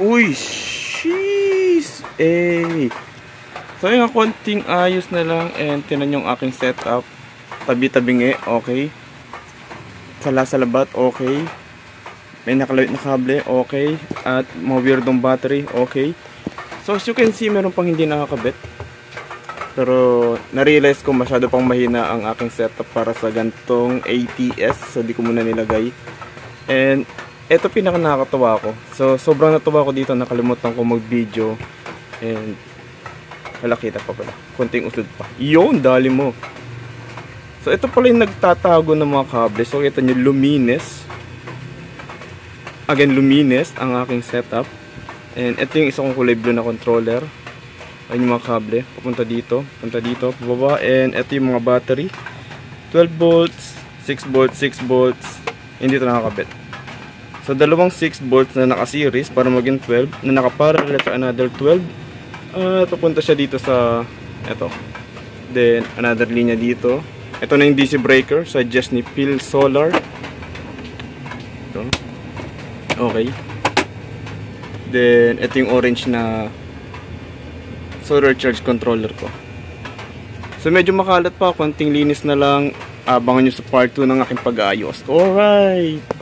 Uy, sheesh! Eh. So yung konting ayos na lang and tinan yung aking setup. Tabi-tabingi, okay. Sala sa labat, okay. May nakalawit na kable, okay. At mga weirdong battery, okay. So as you can see, meron pang hindi nakakabit. Pero na-realize ko masyado pang mahina ang aking setup para sa gantong ATS. So di ko muna nilagay. And eto pinaka nakakatawa ko. So sobrang natuwa ko dito, nakalimutan ko mag-video. And wala, kita pa pala. Konting usod pa. Yun, dali mo. So ito pala yung nagtatago ng mga kable. So kita nyo, luminis. Again, luminis ang aking setup. And ito yung isang kulay blue na controller. Ayun yung mga kable. Papunta dito, pababa. And ito yung mga battery. 12 volts, 6 volts, 6 volts. Hindi ito nakakabit. So dalawang 6 volts na naka-series para maging 12. Na naka-parallel sa another 12. Papunta siya dito sa ito. Then, another linya dito. Ito na yung DC breaker sa Jesney Phil Solar. Ito. Okay. Then, ito yung orange na solar charge controller ko. So, medyo makalat pa. Konting linis na lang. Abangan nyo sa part 2 ng aking pag-ayos. Alright!